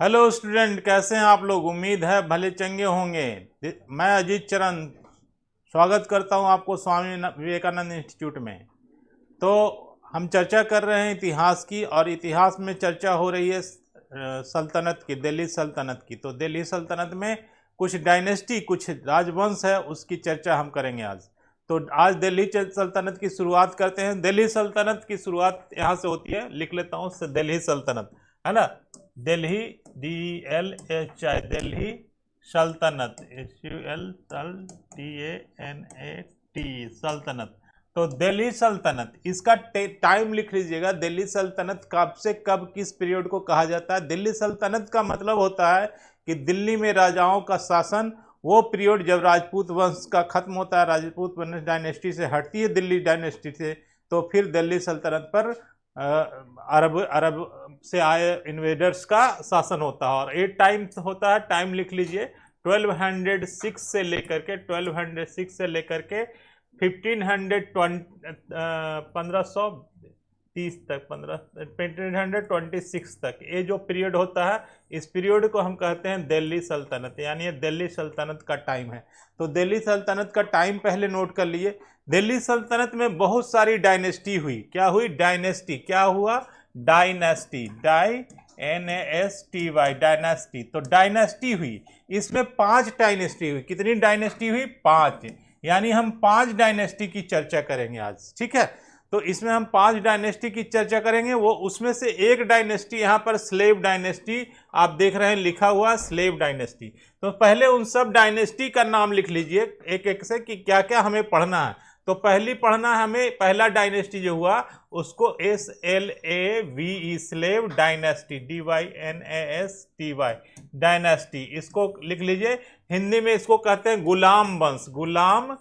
Hello student, कैसे हैं आप लोग। उम्मीद है भले चंगे होंगे। मैं अजीत चरण स्वागत करता हूं आपको स्वामी विवेकानंद इंस्टीट्यूट में। तो हम चर्चा कर रहे हैं इतिहास की, और इतिहास में चर्चा हो रही है सल्तनत की, दिल्ली सल्तनत की। तो दिल्ली सल्तनत में कुछ डायनेस्टी, कुछ राजवंश है, उसकी चर्चा हम करेंगे आज। तो आज दिल्ली सल्तनत की शुरुआत करते हैं। दिल्ली सल्तनत की शुरुआत यहाँ से होती है, लिख लेता हूँ, दिल्ली सल्तनत, है ना। दिल्ली, DLHI, दिल्ली सल्तनत, SULTANAT, सल्तनत। तो दिल्ली सल्तनत, इसका टाइम लिख लीजिएगा। दिल्ली सल्तनत कब से कब, किस पीरियड को कहा जाता है। दिल्ली सल्तनत का मतलब होता है कि दिल्ली में राजाओं का शासन, वो पीरियड जब राजपूत वंश का खत्म होता है, राजपूत वंश डायनेस्टी से हटती है दिल्ली डायनेस्टी से, तो फिर दिल्ली सल्तनत पर अरब अरब से आए इन्वेडर्स का शासन होता है। और ये टाइम होता है, टाइम लिख लीजिए, 1206 से लेकर के 1206 से लेकर के 1530 तक, 1526 तक, ये जो पीरियड होता है, इस पीरियड को हम कहते हैं दिल्ली सल्तनत, यानी ये दिल्ली सल्तनत का टाइम है। तो दिल्ली सल्तनत का टाइम पहले नोट कर लिए। दिल्ली सल्तनत में बहुत सारी डायनेस्टी हुई। क्या हुई? डायनेस्टी। क्या हुआ? Dynasty, NASTY, dynasty. तो डायनेस्टी हुई, इसमें 5 डायनेस्टी हुई। कितनी डायनेस्टी हुई? 5। यानी हम 5 डायनेस्टी की चर्चा करेंगे आज, ठीक है। तो इसमें हम 5 डायनेस्टी की चर्चा करेंगे। वो उसमें से एक डायनेस्टी यहाँ पर स्लेव डायनेस्टी, आप देख रहे हैं लिखा हुआ स्लेव डायनेस्टी। तो पहले उन सब डायनेस्टी का नाम लिख लीजिए एक एक से, कि क्या क्या हमें पढ़ना है। तो पहली पढ़ना है हमें, पहला डायनेस्टी जो हुआ उसको SLAVE, slave dynasty, DYNASTY, dynasty, इसको लिख लीजिए। हिंदी में इसको कहते हैं गुलाम वंश, गुलाम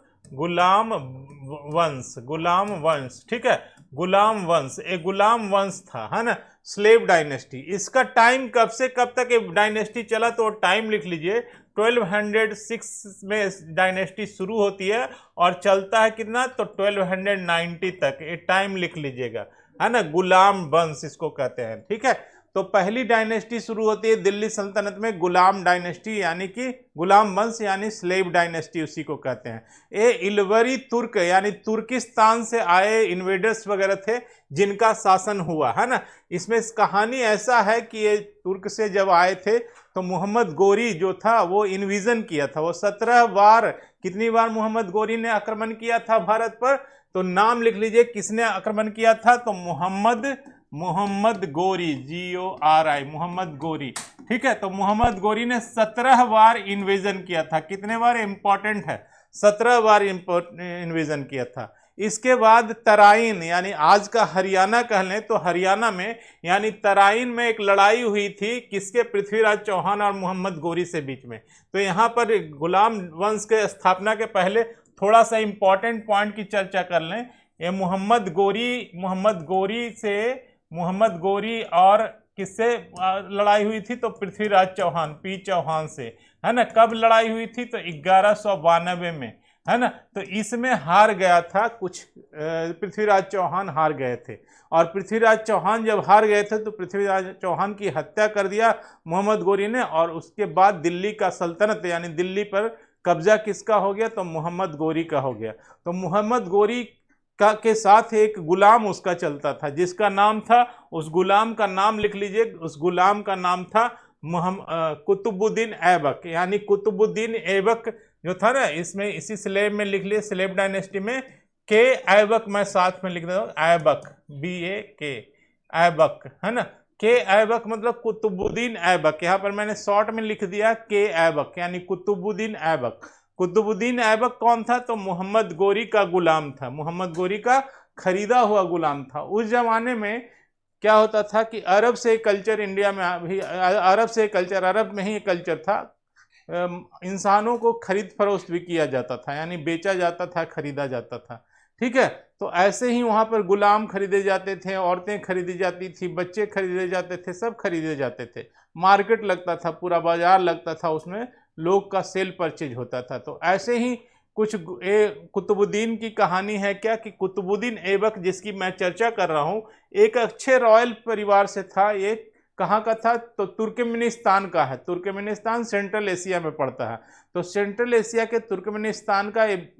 वंश, ठीक है। गुलाम वंश, एक गुलाम वंश था, है ना, स्लेव डायनेस्टी। इसका टाइम कब से कब तक ये डायनेस्टी चला, तो टाइम लिख लीजिए। 1206 में डायनेस्टी शुरू होती है और चलता है कितना, तो 1290 तक, ये टाइम लिख लीजिएगा, है ना। गुलाम वंश इसको कहते हैं, ठीक है। तो पहली डायनेस्टी शुरू होती है दिल्ली सल्तनत में, गुलाम डायनेस्टी, यानी कि गुलाम वंश, यानी स्लेव डायनेस्टी उसी को कहते हैं। ये इलवरी तुर्क, यानी तुर्किस्तान से आए इन्वेडर्स वगैरह थे जिनका शासन हुआ, है ना। इसमें कहानी ऐसा है कि ये तुर्क से जब आए थे तो मोहम्मद गोरी जो था वो इन्विजन किया था। वो 17 बार, कितनी बार मोहम्मद गोरी ने आक्रमण किया था भारत पर, तो नाम लिख लीजिए किसने आक्रमण किया था, तो मोहम्मद गोरी, GORI, मोहम्मद गोरी, ठीक है। तो मोहम्मद गोरी ने 17 बार इन्वेजन किया था। कितने बार? इंपॉर्टेंट है, 17 बार इन्वेजन किया था। इसके बाद तराइन, यानी आज का हरियाणा कह लें, तो हरियाणा में यानी तराइन में एक लड़ाई हुई थी, किसके? पृथ्वीराज चौहान और मोहम्मद गोरी से बीच में। तो यहाँ पर गुलाम वंश के स्थापना के पहले थोड़ा सा इंपॉर्टेंट पॉइंट की चर्चा कर लें। ये मोहम्मद गोरी और किससे लड़ाई हुई थी, तो पृथ्वीराज चौहान, P चौहान से, है ना। कब लड़ाई हुई थी, तो 1192 में, है ना। तो इसमें हार गया था कुछ, पृथ्वीराज चौहान हार गए थे। और पृथ्वीराज चौहान जब हार गए थे तो पृथ्वीराज चौहान की हत्या कर दिया मोहम्मद गोरी ने, और उसके बाद दिल्ली का सल्तनत, यानी दिल्ली पर कब्जा किसका हो गया, तो मोहम्मद गोरी का हो गया। तो मोहम्मद गोरी के साथ एक गुलाम उसका चलता था, जिसका नाम था, उस गुलाम का नाम लिख लीजिए, उस गुलाम का नाम था कुतुबुद्दीन ऐबक, यानी कुतुबुद्दीन ऐबक जो था ना, इसमें इसी स्लेब में लिख लिए, स्लेब डायनेस्टी में के ऐबक, मैं साथ में लिख देता हूँ, ऐबक, BAK, ऐबक, है ना। के ऐबक मतलब कुतुबुद्दीन ऐबक, यहाँ पर मैंने शॉर्ट में लिख दिया के ऐबक, यानी कुतुबुद्दीन ऐबक। कुतुबुद्दीन ऐबक कौन था, तो मोहम्मद गोरी का गुलाम था, मोहम्मद गोरी का खरीदा हुआ गुलाम था। उस जमाने में क्या होता था कि अरब से कल्चर इंडिया में भी, अरब में ही कल्चर था। इंसानों को खरीद फरोख्त भी किया जाता था, यानी बेचा जाता था, खरीदा जाता था, ठीक है। तो ऐसे ही वहां पर गुलाम खरीदे जाते थे, औरतें खरीदी जाती थी, बच्चे खरीदे जाते थे, सब खरीदे जाते थे। मार्केट लगता था, पूरा बाजार लगता था, उसमें लोग का सेल परचेज होता था। तो ऐसे ही कुछ कुतुबुद्दीन की कहानी है क्या, कि कुतुबुद्दीन ऐबक जिसकी मैं चर्चा कर रहा हूँ, एक अच्छे रॉयल परिवार से था, एक कहाँ का था, तो तुर्कमेनिस्तान का है। तुर्कमेनिस्तान सेंट्रल एशिया में पड़ता है। तो सेंट्रल एशिया के तुर्कमेनिस्तान का एक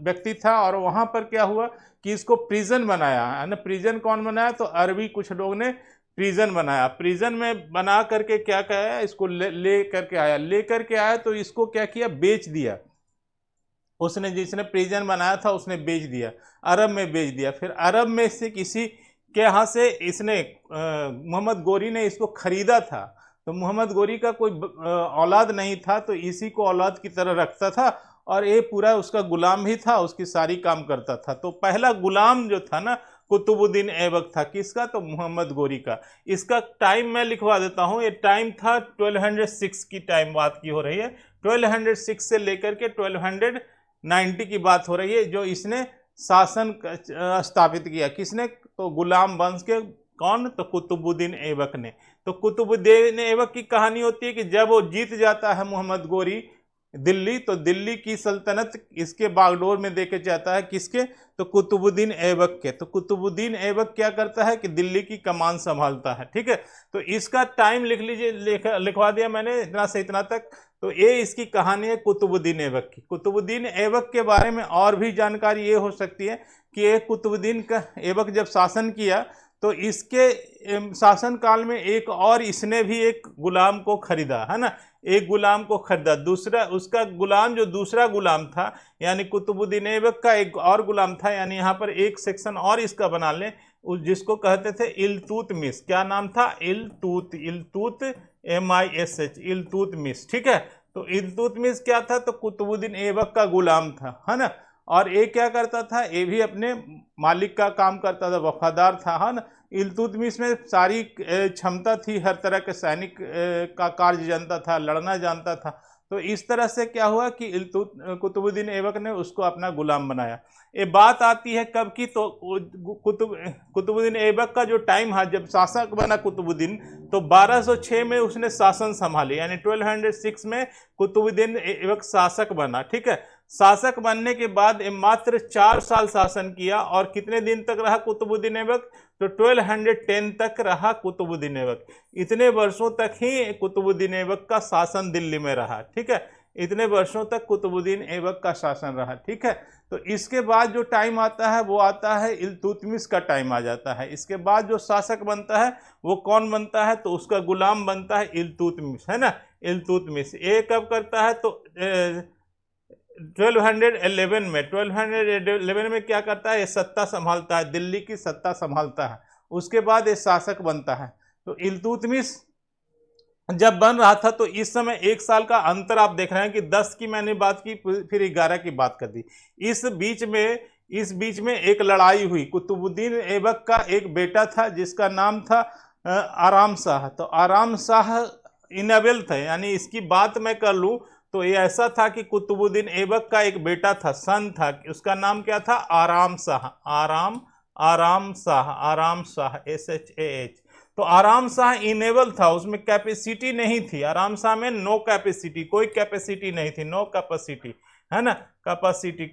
व्यक्ति था, और वहाँ पर क्या हुआ कि इसको प्रिजन बनाया है ना। प्रिजन कौन बनाया, तो अरबी कुछ लोग ने प्रिजन बनाया। प्रिजन में बना करके क्या किया, इसको ले करके आया, ले करके आया तो इसको क्या किया, बेच दिया। उसने जिसने प्रिजन बनाया था उसने बेच दिया, अरब में बेच दिया। फिर अरब में से किसी के यहाँ से इसने मोहम्मद गोरी ने इसको खरीदा था। तो मोहम्मद गोरी का कोई औलाद नहीं था, तो इसी को औलाद की तरह रखता था, और ये पूरा उसका गुलाम भी था, उसकी सारी काम करता था। तो पहला गुलाम जो था ना कुतुबुद्दीन ऐबक था। किसका, तो मोहम्मद गोरी का। इसका टाइम मैं लिखवा देता हूँ। ये टाइम था 1206 की टाइम बात की हो रही है। 1206 से लेकर के 1290 की बात हो रही है, जो इसने शासन स्थापित किया। किसने, तो गुलाम वंश के कौन, तो कुतुबुद्दीन ऐबक ने। तो कुतुबुद्दीन ऐबक की कहानी होती है कि जब वो जीत जाता है मोहम्मद गोरी दिल्ली, तो दिल्ली की सल्तनत इसके बागडोर में देके जाता है। किसके, तो कुतुबुद्दीन ऐबक के। तो कुतुबुद्दीन ऐबक क्या करता है कि दिल्ली की कमान संभालता है। ठीक है, तो इसका टाइम लिख लीजिए, लिखवा दिया मैंने इतना से इतना तक। तो ये इसकी कहानी है कुतुबुद्दीन ऐबक की। कुतुबुद्दीन ऐबक के बारे में और भी जानकारी ये हो सकती है कि ये कुतुबुद्दीन का ऐबक जब शासन किया, तो इसके शासन काल में एक और इसने भी एक गुलाम को खरीदा, है ना। एक गुलाम को खरीदा, दूसरा उसका गुलाम जो दूसरा गुलाम था, यानी कुतुबुद्दीन ऐबक का एक और गुलाम था। यानी यहाँ पर एक सेक्शन और इसका बना लें, जिसको कहते थे इल्तुतमिश। क्या नाम था, इल्तुत MISH, इल्तुतमिश। ठीक है, तो इल्तुतमिश क्या था, तो कुतुबुद्दीन ऐबक का गुलाम था, है ना। और ये क्या करता था, ये भी अपने मालिक का काम करता था, वफादार था, है ना। इल्तुतमिश में सारी क्षमता थी, हर तरह के सैनिक का कार्य जानता था, लड़ना जानता था। तो इस तरह से क्या हुआ कि कुतुबुद्दीन ऐबक ने उसको अपना गुलाम बनाया। ये बात आती है कब की, तो कुतुबुद्दीन ऐबक का जो टाइम है जब शासक बना कुतुबुद्दीन, तो 1206 में उसने शासन संभाली, यानी 1206 में कुतुबुद्दीन ऐबक शासक बना। ठीक है, शासक बनने के बाद मात्र 4 साल शासन किया। और कितने दिन तक रहा कुतुबुद्दीन ऐबक, तो 1210 तक रहा कुतुबुद्दीन ऐबक। इतने वर्षों तक ही कुतुबुद्दीन ऐबक का शासन दिल्ली में रहा। ठीक है, इतने वर्षों तक कुतुबुद्दीन ऐबक का शासन रहा। ठीक है, तो इसके बाद जो टाइम आता है वो आता है इल्तुतमिश का टाइम आ जाता है। इसके बाद जो शासक बनता है वो कौन बनता है, तो उसका गुलाम बनता है इल्तुतमिश, है ना। इल्तुतमिश ये कब करता है, तो 1211 में क्या करता है, ये सत्ता संभालता है, दिल्ली की सत्ता संभालता है। उसके बाद ये शासक बनता है। तो इल्तुतमिश जब बन रहा था, तो इस समय 1 साल का अंतर आप देख रहे हैं कि 10 की मैंने बात की, फिर 11 की बात कर दी। इस बीच में एक लड़ाई हुई। कुतुबुद्दीन ऐबक का एक बेटा था जिसका नाम था आराम शाह। तो आराम शाह इनेबल थे, यानी इसकी बात मैं कर लूँ तो ये ऐसा था कि कुतुबुद्दीन ऐबक का एक बेटा था, सन था, उसका नाम क्या था, आराम शाह। आराम शाह SHAH। तो आराम शाह इनेबल था, उसमें कैपेसिटी नहीं थी। आराम शाह में नो कैपेसिटी, कोई कैपेसिटी नहीं थी, नो कैपेसिटी, है ना। कैपेसिटी,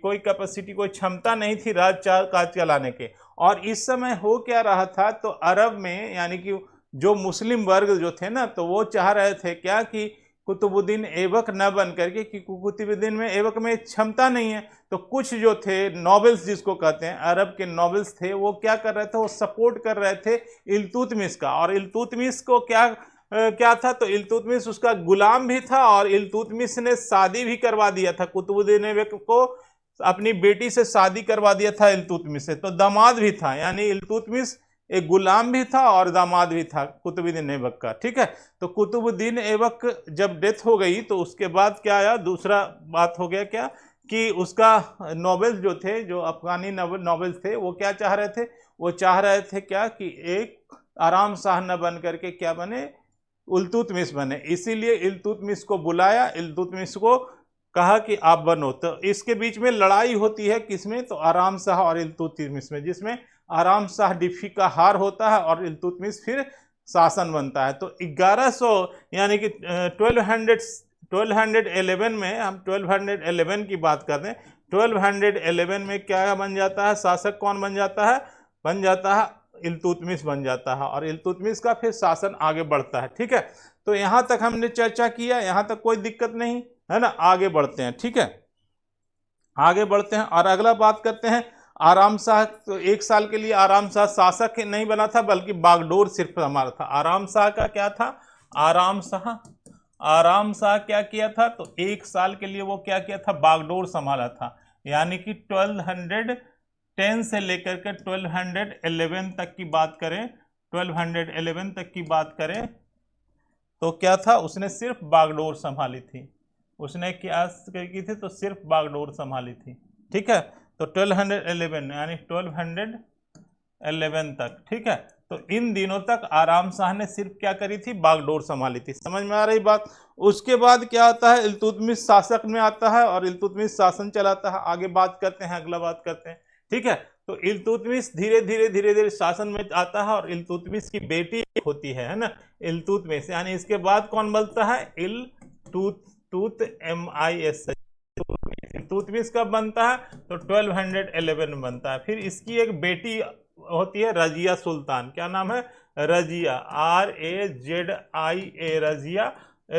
कोई क्षमता नहीं थी काज चलाने के। और इस समय हो क्या रहा था, तो अरब में यानी कि जो मुस्लिम वर्ग जो थे ना, तो वो चाह रहे थे क्या कि कुतुबुद्दीन ऐबक न बन करके, कि कुतुबुद्दीन में ऐबक में क्षमता नहीं है। तो कुछ जो थे नॉवेल्स जिसको कहते हैं, अरब के नॉवेल्स थे, वो क्या कर रहे थे, वो सपोर्ट कर रहे थे इल्तुतमिश का। और इल्तुतमिश को क्या था, तो इल्तुतमिश उसका गुलाम भी था, और इल्तुतमिश ने शादी भी करवा दिया था कुतुबुद्दीन ऐबक को, अपनी बेटी से शादी करवा दिया था इल्तुतमिश से। तो दामाद भी था, यानी इल्तुतमिश एक गुलाम भी था और दामाद भी था कुतुबुद्दीन ऐबक का। ठीक है, तो कुतुबुद्दीन ऐबक जब डेथ हो गई, तो उसके बाद क्या आया, दूसरा बात हो गया क्या कि उसका नॉवेल्स जो थे, जो अफगानी नॉवेल्स थे, वो क्या चाह रहे थे, वो चाह रहे थे क्या कि एक आराम शाह न बन करके क्या बने, इल्तुतमिश बने। इसीलिए इल्तुतमिश को बुलाया, इल्तुतमिश को कहा कि आप बनो। तो इसके बीच में लड़ाई होती है किसमें, तो आराम शाह और इल्तुतमिश में, जिसमें आराम शाह डिफी का हार होता है और इल्तुतमिश फिर शासन बनता है। तो 1100 यानी कि 1211 में, हम 1211 की बात कर रहे हैं। 1211 में क्या बन जाता है, शासक कौन बन जाता है, बन जाता है इल्तुतमिश बन जाता है और इल्तुतमिश का फिर शासन आगे बढ़ता है। ठीक है, तो यहाँ तक हमने चर्चा किया, यहाँ तक कोई दिक्कत नहीं है ना। आगे बढ़ते हैं, ठीक है, आगे बढ़ते हैं और अगला बात करते हैं। आराम शाह तो 1 साल के लिए आराम शाह शासक नहीं बना था, बल्कि बागडोर सिर्फ हमारा था। आराम शाह का क्या था, आराम शाह क्या किया था, तो 1 साल के लिए वो क्या किया था, बागडोर संभाला था। यानी कि 1210 से लेकर के 1211 तक की बात करें, 1211 तक की बात करें तो क्या था, उसने सिर्फ बागडोर संभाली थी। उसने क्या की थी, तो सिर्फ बागडोर संभाली थी। ठीक है, तो 1211 यानी 1211 तक। ठीक है, तो इन दिनों तक आराम शाह ने सिर्फ क्या करी थी, बागडोर संभाली थी। समझ में आ रही बात। उसके बाद क्या आता है, इल्तुतमिश शासक में आता है और इल्तुतमिश शासन चलाता है। आगे बात करते हैं, अगला बात करते हैं। ठीक है, तो इल्तुतमिश धीरे धीरे शासन में आता है और इल्तुतमिश की बेटी होती है ना, इल्तुतमिश। यानी इसके बाद कौन बनता है, MIS। इल्तुतमिश कब बनता है, तो 1211 में बनता है। फिर इसकी एक बेटी होती है रजिया सुल्तान। क्या नाम है, रजिया, RAZIA, रजिया,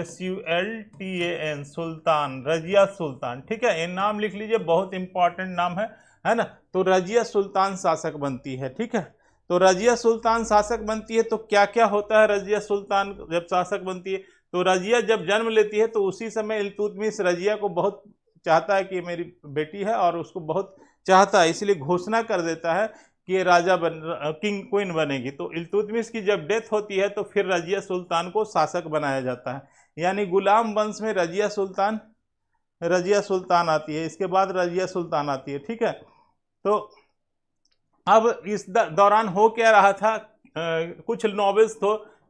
SULTAN, सुल्तान, रजिया सुल्तान। ठीक है, ये नाम लिख लीजिए, बहुत इंपॉर्टेंट नाम है ना। तो रजिया सुल्तान शासक बनती है। ठीक है, तो रजिया सुल्तान शासक बनती है तो क्या क्या होता है, रजिया सुल्तान जब शासक बनती है, तो रजिया जब जन्म लेती है तो उसी समय इल्तुतमिश रजिया को बहुत चाहता है कि मेरी बेटी है और उसको बहुत चाहता है, इसलिए घोषणा कर देता है कि राजा किंग क्वीन बनेगी। तो इल्तुतमिश की जब डेथ होती है तो फिर रजिया सुल्तान को शासक बनाया जाता है। यानी गुलाम वंश में रजिया सुल्तान आती है, इसके बाद रजिया सुल्तान आती है। ठीक है, तो अब इस दौरान हो क्या रहा था, कुछ नॉवेल्स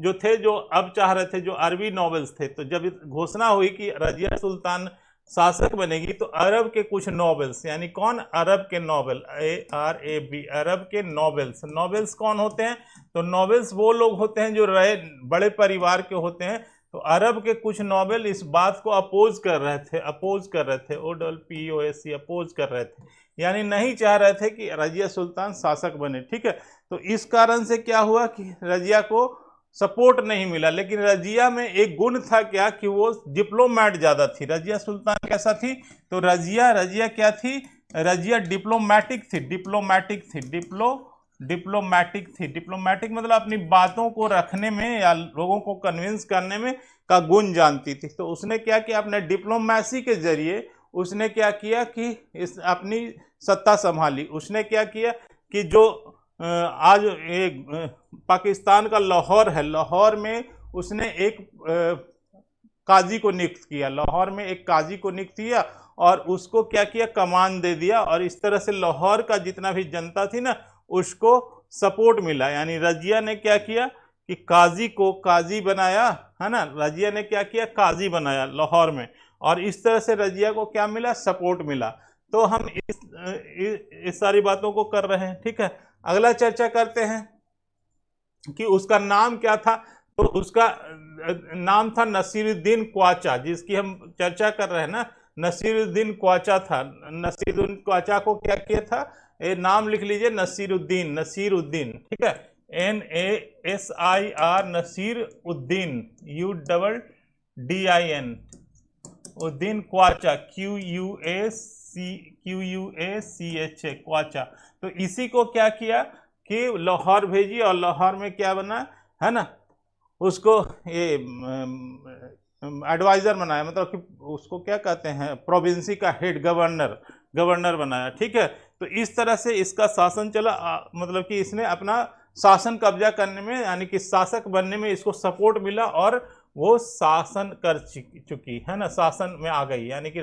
जो थे जो अब चाह रहे थे, जो अरबी नॉवेल्स थे, तो जब घोषणा हुई कि रजिया सुल्तान शासक बनेगी तो अरब के कुछ नॉवेल्स, यानी कौन, अरब के नॉवेल, ARAB, अरब के नॉवेल्स कौन होते हैं, तो नॉवेल्स वो लोग होते हैं जो रहे बड़े परिवार के होते हैं। तो अरब के कुछ नॉवेल इस बात को अपोज कर रहे थे, OPOS, अपोज कर रहे थे, यानी नहीं चाह रहे थे कि रजिया सुल्तान शासक बने। ठीक है, तो इस कारण से क्या हुआ कि रजिया को सपोर्ट नहीं मिला। लेकिन रजिया में एक गुण था क्या, कि वो डिप्लोमेट ज्यादा थी। रजिया सुल्तान कैसा थी, तो रजिया क्या थी, रजिया डिप्लोमेटिक थी। डिप्लोमेटिक मतलब अपनी बातों को रखने में या लोगों को कन्विंस करने में का गुण जानती थी। तो उसने क्या किया, अपने डिप्लोमेसी के जरिए उसने क्या किया कि इस अपनी सत्ता संभाली। उसने क्या किया कि जो आज एक पाकिस्तान का लाहौर है, लाहौर में उसने एक काजी को नियुक्त किया, लाहौर में एक काजी को नियुक्त किया और उसको क्या किया, कमान दे दिया। और इस तरह से लाहौर का जितना भी जनता थी ना, उसको सपोर्ट मिला। यानी रजिया ने क्या किया कि काजी को काजी बनाया, है ना, रजिया ने क्या किया, काजी बनाया लाहौर में, और इस तरह से रजिया को क्या मिला, सपोर्ट मिला। तो हम इस सारी बातों को कर रहे हैं। ठीक है, अगला चर्चा करते हैं कि उसका नाम क्या था। तो उसका नाम था नसीरुद्दीन क्वाचा, जिसकी हम चर्चा कर रहे हैं ना, नसीरुद्दीन क्वाचा था। नसीरुद्दीन क्वाचा को क्या किया था, ये नाम लिख लीजिए, नसीरुद्दीन। ठीक है, NASIR, Naseeruddin, UDDIN, Uddin क्वाचा, QUACHA, क्वाचा। तो इसी को क्या किया कि लाहौर भेजी और लाहौर में क्या बना, है ना, उसको ये एडवाइजर बनाया, मतलब कि उसको क्या कहते हैं, प्रोविंसी का हेड, गवर्नर बनाया। ठीक है, तो इस तरह से इसका शासन चला, मतलब कि इसने अपना शासन कब्जा करने में, यानी कि शासक बनने में इसको सपोर्ट मिला और वो शासन कर चुकी है ना, शासन में आ गई, यानी कि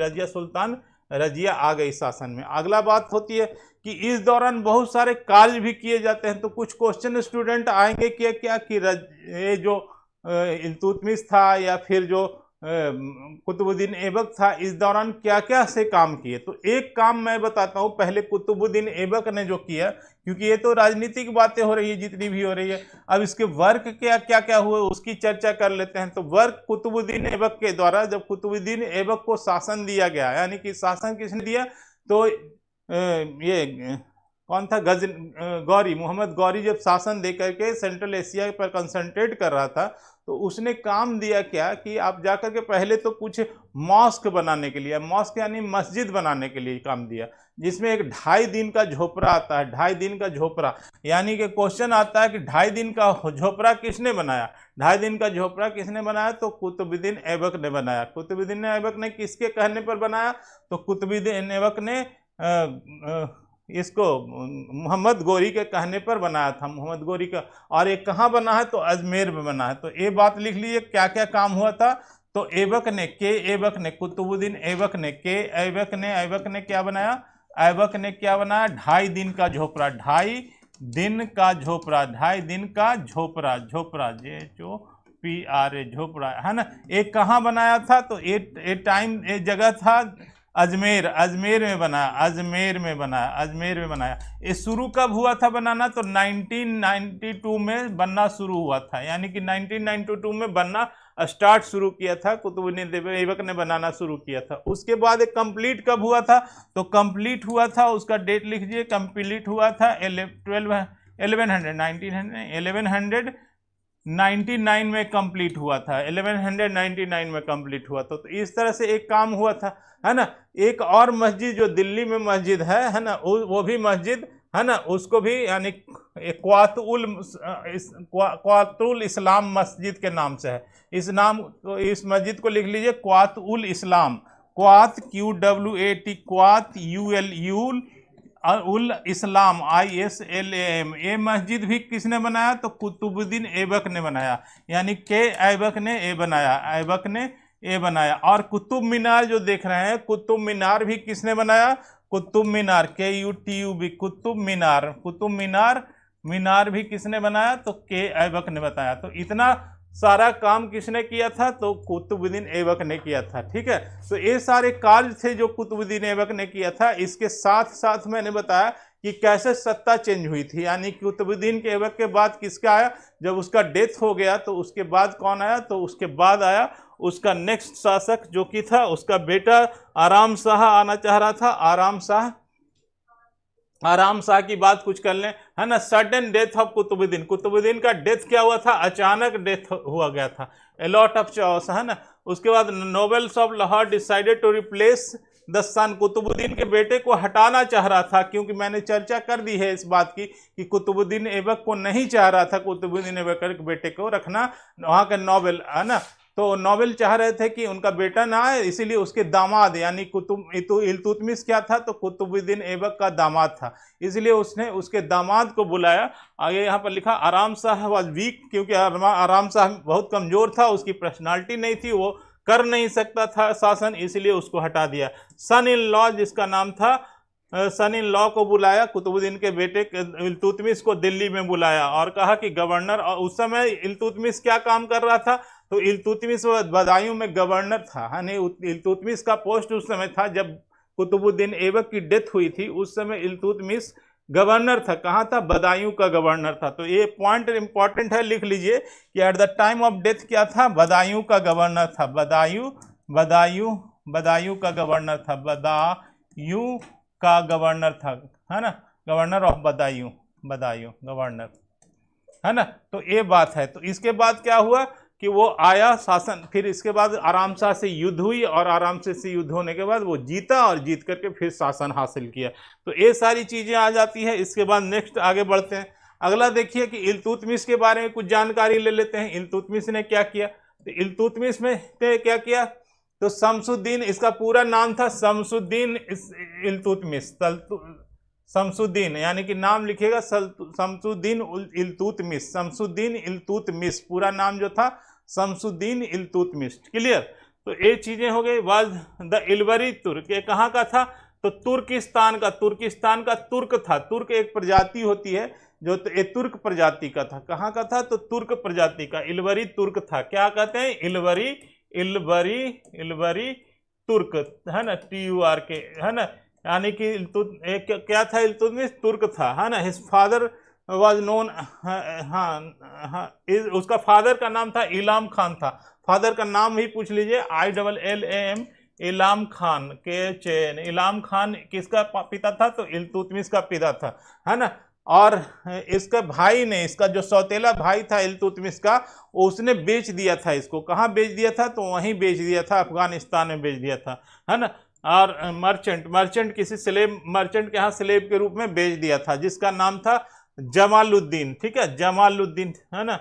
रजिया आ गई शासन में। अगला बात होती है कि इस दौरान बहुत सारे कार्य भी किए जाते हैं। तो कुछ क्वेश्चन स्टूडेंट आएंगे कि क्या कि ये जो इल्तुतमिश था या फिर जो कुतुबुद्दीन ऐबक था, इस दौरान क्या क्या से काम किए। तो एक काम मैं बताता हूँ, पहले कुतुबुद्दीन ऐबक ने जो किया, क्योंकि ये तो राजनीतिक बातें हो रही है जितनी भी हो रही है, अब इसके वर्क क्या क्या हुए उसकी चर्चा कर लेते हैं। तो वर्क कुतुबुद्दीन ऐबक के द्वारा, जब कुतुबुद्दीन ऐबक को शासन दिया गया, यानी कि शासन किसने दिया, तो ये कौन था, गौरी, मोहम्मद गौरी जब शासन दे करके सेंट्रल एशिया पर कंसंट्रेट कर रहा था, तो उसने काम दिया क्या कि आप जाकर के पहले तो कुछ मॉस्क बनाने के लिए, मॉस्क यानी मस्जिद बनाने के लिए काम दिया, जिसमें एक 2.5 दिन का झोपड़ा आता है, 2.5 दिन का झोपड़ा, यानी कि क्वेश्चन आता है कि 2.5 दिन का झोपड़ा किसने बनाया, 2.5 दिन का झोपड़ा किसने बनाया, तो कुतुबुद्दीन ऐबक ने बनाया। कुतुबुद्दीन ऐबक ने किसके कहने पर बनाया, तो कुतुबुद्दीन ऐबक ने इसको मोहम्मद गौरी के कहने पर बनाया था, मोहम्मद गौरी का। और ये कहाँ बना है, तो अजमेर में बना है। तो ये बात लिख लीजिए क्या क्या काम हुआ था। तो ऐबक ने, ऐबक ने, कुतुबुद्दीन ऐबक ने, ऐबक ने क्या बनाया, ऐबक ने क्या बनाया, 2.5 दिन का झोपड़ा, 2.5 दिन का झोपड़ा, 2.5 दिन का झोपड़ा, झोपड़ा JOPRA झोपड़ा, है ना। एक कहाँ बनाया था, तो ये जगह था अजमेर, अजमेर में बनाया, अजमेर में बनाया, अजमेर में बनाया। ये शुरू कब हुआ था बनाना, तो 1992 में बनना शुरू हुआ था, यानी कि 1992 में बनना स्टार्ट शुरू किया था, कुतुबुद्दीन ऐबक ने बनाना शुरू किया था। उसके बाद एक कंप्लीट कब हुआ था, तो कंप्लीट हुआ था, उसका डेट लिख लीजिए, कंप्लीट हुआ था 1199 में कंप्लीट हुआ था, 1199 में कंप्लीट हुआ था। तो इस तरह से एक काम हुआ था, है ना। एक और मस्जिद जो दिल्ली में मस्जिद है ना, वो भी मस्जिद, है ना, उसको भी यानी क्वातुल इस्लाम मस्जिद के नाम से है। इस इस मस्जिद को लिख लीजिए, क्वातुल इस्लाम, क्वात QWAT, क्वात उल इस्लाम ISLAM। ये मस्जिद भी किसने बनाया, तो कुतुबुद्दीन ऐबक ने बनाया, यानी के ऐबक ने ये बनाया, ऐबक ने ये बनाया। और कुतुब मीनार जो देख रहे हैं, कुतुब मीनार भी किसने बनाया, कुतुब मीनार KUTUB, कुतुब मीनार, कुतुब मीनार, मीनार भी किसने बनाया, तो के ऐबक ने बताया। तो इतना सारा काम किसने किया था, तो कुतुबुद्दीन ऐबक ने किया था। ठीक है, तो ये सारे कार्य थे जो कुतुबुद्दीन ऐबक ने किया था। इसके साथ साथ मैंने बताया कि कैसे सत्ता चेंज हुई थी, यानी कुतुबुद्दीन के ऐबक के बाद किसका आया, जब उसका डेथ हो गया तो उसके बाद कौन आया, तो उसके बाद आया उसका नेक्स्ट शासक जो कि था उसका बेटा आराम शाह आना चाह रहा था। आराम शाह की बात कुछ कर लें, है ना। Sudden death of Qutbuddin, Qutbuddin का डेथ क्या हुआ था, अचानक डेथ हुआ गया था, ए लॉट ऑफ चॉइस, है ना। उसके बाद nobles of Lahore decided to replace the son, Qutbuddin के बेटे को हटाना चाह रहा था, क्योंकि मैंने चर्चा कर दी है इस बात की कि कुतुबुद्दीन ऐबक को नहीं चाह रहा था कुतुबुद्दीन ऐबक के बेटे को रखना वहाँ के नोबेल, है ना। तो नोबेल चाह रहे थे कि उनका बेटा ना आए, इसीलिए उसके दामाद यानी इल्तुतमिश क्या था, तो कुतुबुद्दीन ऐबक का दामाद था, इसलिए उसने उसके दामाद को बुलाया। आगे यहाँ पर लिखा आराम शाह वाज वीक, क्योंकि आराम शाह बहुत कमजोर था, उसकी पर्सनालिटी नहीं थी, वो कर नहीं सकता था शासन, इसलिए उसको हटा दिया। सन इन लॉ जिसका नाम था, सन इन लॉ को बुलाया, कुतुबुद्दीन के बेटे इल्तुतमिश को दिल्ली में बुलाया और कहा कि गवर्नर, और उस समय इल्तुतमिश क्या काम कर रहा था, तो इल्तुतमिश बदायूं में गवर्नर था, यानी इल्तुतमिश का पोस्ट उस समय था जब कुतुबुद्दीन ऐबक की डेथ हुई थी, उस समय इल्तुतमिश गवर्नर था, कहाँ था, बदायूं का गवर्नर था। तो ये पॉइंट इंपॉर्टेंट है, लिख लीजिए कि at the time of death क्या था, बदायूं का गवर्नर था, बदायूं का गवर्नर था, बदायूं का गवर्नर था, है ना, गवर्नर ऑफ बदायूं गवर्नर, है ना। तो ये बात है। तो इसके बाद क्या हुआ कि वो आया शासन, फिर इसके बाद आराम शाह से युद्ध हुई और आराम से युद्ध होने के बाद वो जीता और जीत करके फिर शासन हासिल किया। तो ये सारी चीज़ें आ जाती है। इसके बाद नेक्स्ट आगे बढ़ते हैं। अगला देखिए कि इल्तुतमिश के बारे में कुछ जानकारी ले लेते हैं। इल्तुतमिश ने क्या किया, तो इल्तुतमिश में क्या किया, तो शमसुद्दीन, इसका पूरा नाम था शमसुद्दीन इल्तुतमिश, शमसुद्दीन यानी कि नाम लिखेगा शमसुद्दीन इल्तुतमिश, शमसुद्दीन इल्तुतमिश पूरा नाम जो था शमसुद्दीन इल्तुतमिश। क्लियर। तो ये चीजें हो गई। वाज द इल्वरी तुर्क, ये कहाँ का था, तो तुर्किस्तान का तुर्क था। तुर्क एक प्रजाति होती है जो ये तुर्क प्रजाति का था। कहाँ का था, तो तुर्क प्रजाति का इल्वरी तुर्क था। क्या कहते हैं, इल्वरी तुर्क, है ना, TURK, है ना, यानी कि क्या था, इल्तुतमिश तुर्क था, है ना। हिज फादर वाज नोन, हाँ, उसका फादर का नाम था इलाम खान था। फादर का नाम ही पूछ लीजिए, ILLAM, इलाम खान के चेन, इलाम खान किसका पिता था? तो इल्तुतमिश का पिता था, है ना। और इसका भाई ने, इसका जो सौतेला भाई था इल्तुतमिश का, उसने बेच दिया था इसको। कहाँ बेच दिया था? तो वहीं बेच दिया था, अफगानिस्तान में बेच दिया था, है ना। और मर्चेंट किसी स्लेव मर्चेंट के यहाँ स्लेव के रूप में बेच दिया था, जिसका नाम था जमालुद्दीन, ठीक है, जमालुद्दीन, है ना,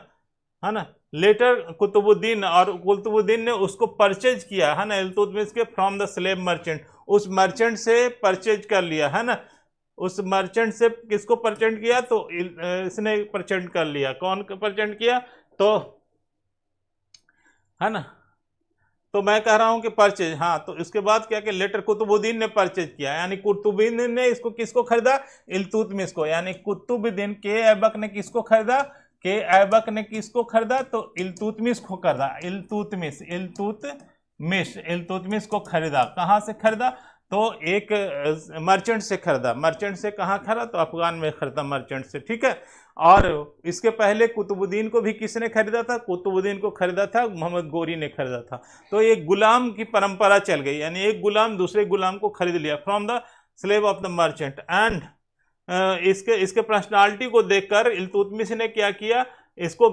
है ना। लेटर कुतुबुद्दीन, और कुतुबुद्दीन ने उसको परचेज किया, है ना, इल्तुतमिश के फ्रॉम द स्लेव मर्चेंट, उस मर्चेंट से परचेज कर लिया, है ना। उस मर्चेंट से किसको परचेंट किया? तो इसने परचेंट कर लिया। कौन परचेंट किया? तो, है ना, तो मैं कह रहा हूं कि परचेज, हाँ, तो इसके बाद क्या कि लेटर कुतुबुद्दीन ने परचेज किया, यानी कुतुबुद्दीन ने इसको किसको खरीदा? इल्तुतमिश को, यानी कुतुबुद्दीन के ऐबक ने किसको खरीदा? के ऐबक ने किसको खरीदा? तो इल्तुतमिश को खरीदा, इल्तुतमिश को खरीदा। कहाँ से खरीदा? तो एक मर्चेंट से खरीदा। मर्चेंट से कहाँ खरीदा? तो अफगान में खरीदा, मर्चेंट से, ठीक है। और इसके पहले कुतुबुद्दीन को भी किसने खरीदा था? कुतुबुद्दीन को खरीदा था मोहम्मद गोरी ने खरीदा था। तो एक गुलाम की परंपरा चल गई, यानी एक गुलाम दूसरे गुलाम को खरीद लिया, from the slave of the merchant. And इसके पर्सनालिटी को देखकर इल्तुतमिश ने क्या किया? इसको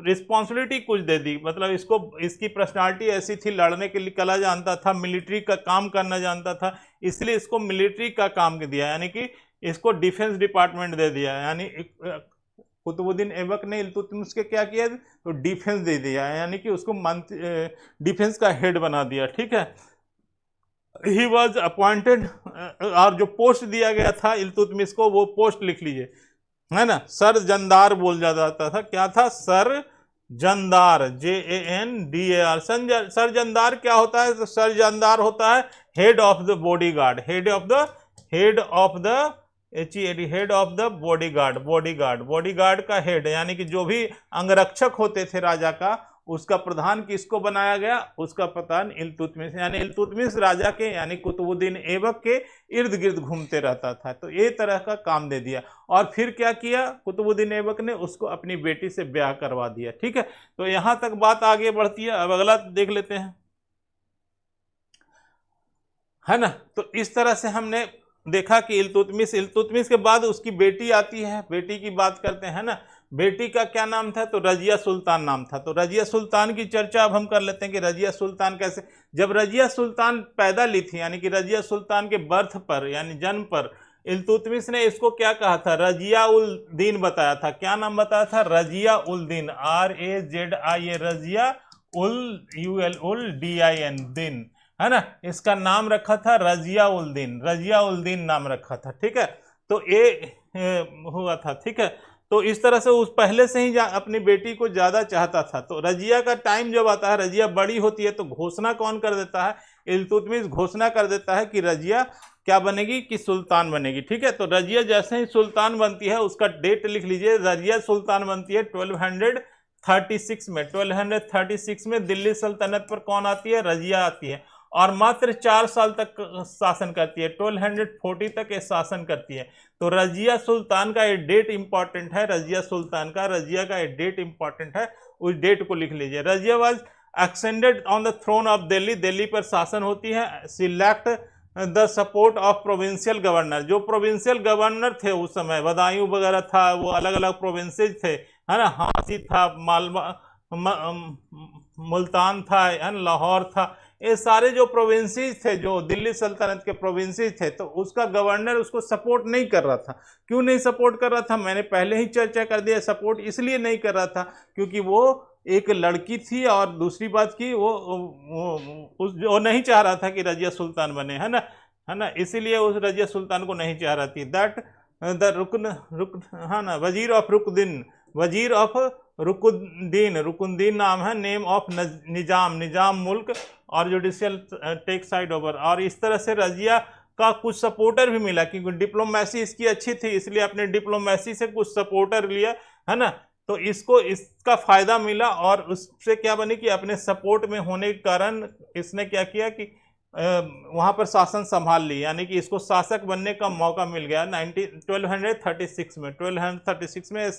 रिस्पॉन्सिबिलिटी कुछ दे दी, मतलब इसको, इसकी पर्सनालिटी ऐसी थी, लड़ने के लिए कला जानता था, मिलिट्री का काम करना जानता था, इसलिए इसको मिलिट्री का काम दिया, यानी कि इसको डिफेंस डिपार्टमेंट दे दिया। यानी कुतुबुद्दीन ऐबक ने इल्तुतमिश के क्या किया? तो डिफेंस दे दिया, यानी कि उसको डिफेंस का हेड बना दिया, ठीक है। ही वॉज अपॉइंटेड, और जो पोस्ट दिया गया था इल्तुतमिश को, वो पोस्ट लिख लीजिए, है ना, सर जंदार बोल जाता था। क्या था? सर जंदार, JANDAR। सर जंदार क्या होता है? तो सर जंदार होता है head of the bodyguard, head of the head of the bodyguard का हेड, यानी कि जो भी अंगरक्षक होते थे राजा का, उसका प्रधान किसको बनाया गया? उसका प्रधान इल्तुतमिश, यानी इल्तुतमिश राजा के, यानी कुतुबुद्दीन ऐबक के इर्द गिर्द घूमते रहता था। तो ये तरह का काम दे दिया। और फिर क्या किया कुतुबुद्दीन ऐबक ने? उसको अपनी बेटी से ब्याह करवा दिया, ठीक है। तो यहां तक बात आगे बढ़ती है। अब अगला देख लेते हैं, है ना। तो इस तरह से हमने देखा कि इल्तुतमिश के बाद उसकी बेटी आती है। बेटी की बात करते हैं ना। बेटी का क्या नाम था? तो रजिया सुल्तान नाम था। तो रजिया सुल्तान की चर्चा अब हम कर लेते हैं कि रजिया सुल्तान कैसे, जब रजिया सुल्तान पैदा ली थी, यानी कि रजिया सुल्तान के बर्थ पर, यानी जन्म पर, इल्तुतमिश ने इसको क्या कहा था? रजिया उल दीन बताया था। क्या नाम बताया था? रजिया उल दीन, RAZIA, रजिया उल DIN, दिन, है ना। इसका नाम रखा था रजिया उल दीन, रजिया उल दीन नाम रखा था, ठीक है। तो ये हुआ था, ठीक है। तो इस तरह से उस पहले से ही अपनी बेटी को ज्यादा चाहता था। तो रजिया का टाइम जब आता है, रजिया बड़ी होती है, तो घोषणा कौन कर देता है? इल्तुतमिश घोषणा कर देता है कि रजिया क्या बनेगी? कि सुल्तान बनेगी, ठीक है। तो रजिया जैसे ही सुल्तान बनती है, उसका डेट लिख लीजिए। रजिया सुल्तान बनती है 1236 में। 1236 में दिल्ली सल्तनत पर कौन आती है? रजिया आती है, और मात्र 4 साल तक शासन करती है। 1240 तक ये शासन करती है। तो रजिया सुल्तान का ये डेट इंपॉर्टेंट है, रजिया सुल्तान का, रजिया का ये डेट इंपॉर्टेंट है, उस डेट को लिख लीजिए। Razia was extended on the throne of Delhi, Delhi पर शासन होती है। Select the support of provincial governor, जो प्रोविंशियल गवर्नर थे उस समय, बदायूं वगैरह था, वो अलग अलग प्रोविंसेज थे, है ना, हांसी था, मालवा, मुल्तान था, है ना, लाहौर था, ये सारे जो प्रोविंसेस थे, जो दिल्ली सल्तनत के प्रोविंसेस थे, तो उसका गवर्नर उसको सपोर्ट नहीं कर रहा था। क्यों नहीं सपोर्ट कर रहा था? मैंने पहले ही चर्चा कर दिया। सपोर्ट इसलिए नहीं कर रहा था क्योंकि वो एक लड़की थी, और दूसरी बात की वो नहीं चाह रहा था कि रजिया सुल्तान बने, है ना, है ना, इसीलिए उस रजिया सुल्तान को नहीं चाह रहा थी। दैट द हाँ ना, वजीर ऑफ रुकुनद्दीन नाम है, नेम ऑफ निजाम मुल्क, और जुडिशियल टेक साइड ओवर। और इस तरह से रजिया का कुछ सपोर्टर भी मिला, क्योंकि डिप्लोमेसी इसकी अच्छी थी, इसलिए अपने डिप्लोमेसी से कुछ सपोर्टर लिया, है ना। तो इसको इसका फायदा मिला, और उससे क्या बनी कि अपने सपोर्ट में होने के कारण इसने क्या किया कि वहां पर शासन संभाल ली, यानी कि इसको शासक बनने का मौका मिल गया। 1236 में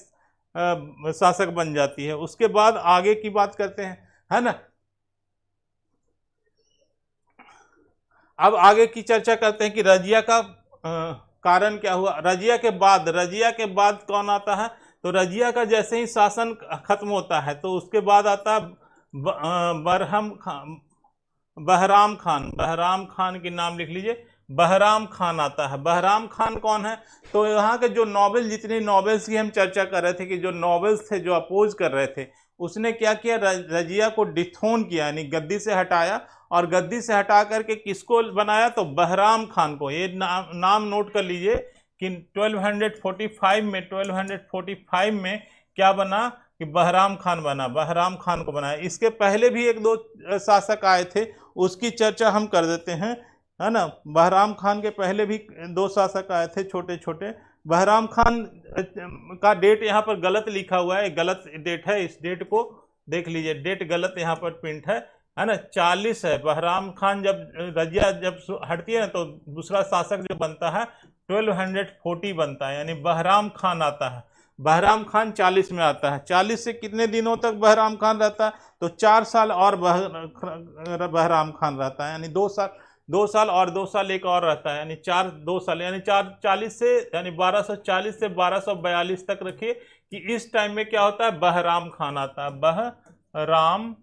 शासक बन जाती है। उसके बाद आगे की बात करते हैं, है ना। अब आगे की चर्चा करते हैं कि रजिया का कारण क्या हुआ। रजिया के बाद कौन आता है, तो रजिया का जैसे ही शासन खत्म होता है तो उसके बाद आता है बहराम खान। बहराम खान के नाम लिख लीजिए, बहराम खान आता है। बहराम खान कौन है, तो यहाँ के जो नॉवेल, जितनी नॉवेल्स की हम चर्चा कर रहे थे कि जो नॉवेल्स थे जो अपोज कर रहे थे, उसने क्या किया, रजिया को डिथोन किया, यानी गद्दी से हटाया, और गद्दी से हटा करके किसको बनाया, तो बहराम खान को। ये नाम नोट कर लीजिए कि 1245 में क्या बना कि बहराम खान बना, बहराम खान को बनाया। इसके पहले भी एक दो शासक आए थे, उसकी चर्चा हम कर देते हैं, है ना। बहराम खान के पहले भी दो शासक आए थे छोटे छोटे। बहराम खान का डेट यहाँ पर गलत लिखा हुआ है, गलत डेट है, इस डेट को देख लीजिए, डेट गलत यहाँ पर प्रिंट है ना। 40 है। बहराम खान जब रजिया जब हटती है ना तो दूसरा शासक जो बनता है 1240 बनता है, यानी बहराम खान आता है। बहराम खान 40 में आता है। 40 से कितने दिनों तक बहराम खान रहता है, तो 4 साल और बहराम खान रहता है, यानी 2 साल, 2 साल और 2 साल एक और रहता है, यानी 2 साल, यानी 40 से, यानी 1240 से 1242 तक रखिए कि इस टाइम में क्या होता है, बहराम खान आता है। बहराम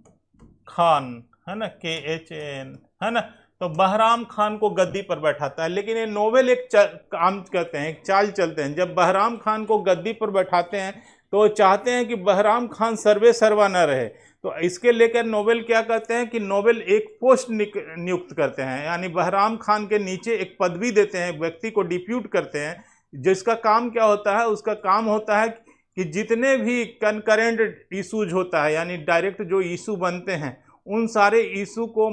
खान, है ना, KHAN, है ना। तो बहराम खान को गद्दी पर बैठाता है। लेकिन ये नोवेल एक काम कहते हैं, एक चाल चलते हैं, जब बहराम खान को गद्दी पर बैठाते हैं तो चाहते हैं कि बहराम खान सर्वे सर्वा न रहे, तो इसके लेकर नोवेल क्या कहते हैं कि नोवेल एक पोस्ट नियुक्त करते हैं, यानी बहराम खान के नीचे एक पदवी देते हैं, व्यक्ति को डिप्यूट करते हैं, जिसका काम क्या होता है, उसका काम होता है कि जितने भी कनकरेंट इशूज होता है, यानी डायरेक्ट जो इशू बनते हैं, उन सारे इशू को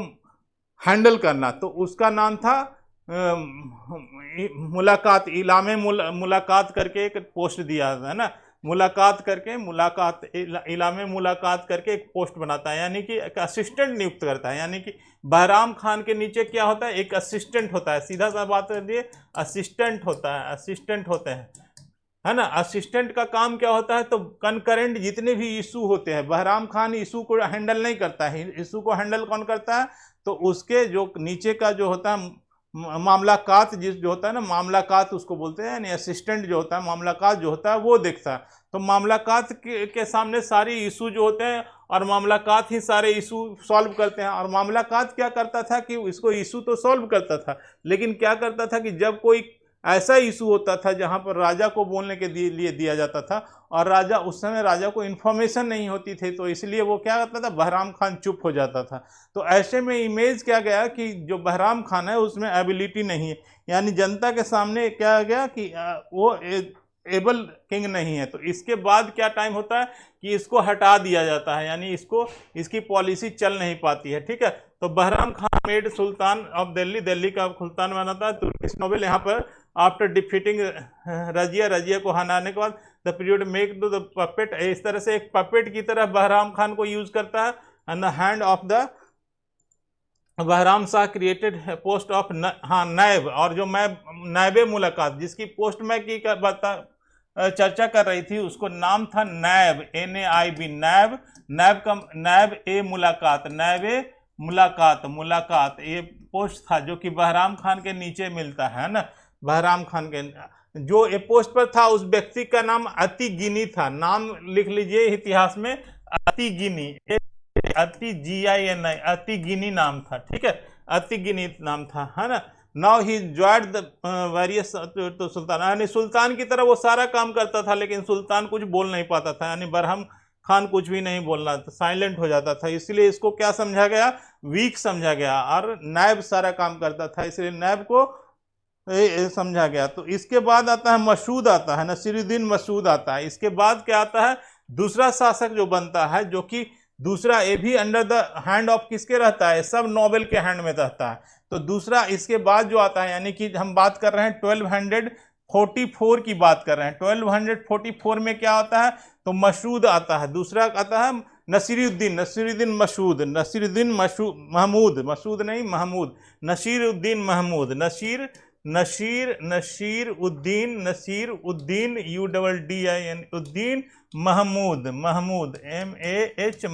हैंडल करना। तो उसका नाम था मुलाकात, इलामे मुलाकात करके एक पोस्ट दिया है ना, मुलाकात करके, इलामे मुलाकात करके एक पोस्ट बनाता है, यानी कि एक असिस्टेंट नियुक्त करता है। यानी कि बहराम खान के नीचे क्या होता है, एक असिस्टेंट होता है, सीधा सा बात कर दिए, असिस्टेंट होता है, असिस्टेंट होते हैं, है ना। असिस्टेंट का काम क्या होता है, तो कनकरेंट जितने भी इशू होते हैं, बहराम खान इशू को हैंडल नहीं करता है, इशू को हैंडल कौन करता है, तो उसके जो नीचे का जो होता है मामलाकात, जो होता है ना, मामलाकात उसको बोलते हैं, यानी असिस्टेंट जो होता है, मामलाकात जो होता है वो देखता है। तो मामलाकात के सामने सारी इशू जो होते हैं, और मामलाकात ही सारे इशू सॉल्व करते हैं। और मामलाकात क्या करता था कि इसको इशू तो सॉल्व करता था, लेकिन क्या करता था कि जब कोई ऐसा इशू होता था जहां पर राजा को बोलने के लिए दिया जाता था, और राजा उस समय राजा को इन्फॉर्मेशन नहीं होती थी, तो इसलिए वो क्या करता था, बहराम खान चुप हो जाता था। तो ऐसे में इमेज क्या गया कि जो बहराम खान है उसमें एबिलिटी नहीं है, यानी जनता के सामने क्या गया कि वो एबल किंग नहीं है। तो इसके बाद क्या टाइम होता है कि इसको हटा दिया जाता है, यानी इसकी पॉलिसी चल नहीं पाती है, ठीक है। तो Bahram Khan made sultan of Delhi, Delhi का सुल्तान बनाता है। तो इस नोवेल यहाँ पर आफ्टर डिफीटिंग रजिया को हराने के बाद the period make the puppet, इस तरह से एक पपेट की तरह बहराम खान को यूज करता है। And the hand of the Bahram Shah created post of नैब, और जो मैं नैब मुलाकात, जिसकी पोस्ट में की चर्चा कर रही थी, उसको नाम था नैब, NAIB, नैब ए मुलाकात, नैब ए मुलाकात ये पोस्ट था जो कि बहराम खान के नीचे मिलता है ना। बहराम खान के जो ए पोस्ट पर था उस व्यक्ति का नाम अतिगिनी था, नाम लिख लीजिए इतिहास में, अतिगिनी, ATIGINI, अतिगिनी नाम था, ठीक है, अतिगिनी नाम था, है ना। Now he joined the various, तो सुल्तान, यानी सुल्तान की तरह वो सारा काम करता था, लेकिन सुल्तान कुछ बोल नहीं पाता था, यानी बहराम खान कुछ भी नहीं बोलना था, साइलेंट हो जाता था, इसलिए इसको क्या समझा गया, वीक समझा गया। और नायब सारा काम करता था, इसलिए नायब को समझा गया। तो इसके बाद आता है मसूद, आता है नसीरुद्दीन मसूद आता है। इसके बाद क्या आता है, दूसरा शासक जो बनता है, जो कि दूसरा, ये भी अंडर द हैंड ऑफ किसके रहता है, सब नोबेल के हैंड में रहता है। तो दूसरा इसके बाद जो आता है, यानी कि हम बात कर रहे हैं 1244 की बात कर रहे हैं, 1244 में क्या आता है, तो मसूद आता है। दूसरा आता है नसीरुद्दीन मसूद, नसीरुद्दीन महमूद, मसूद नहीं Mahmood, Naseeruddin Mahmood, Naseer Uddin UDDIN Uddin Mahmood, MAH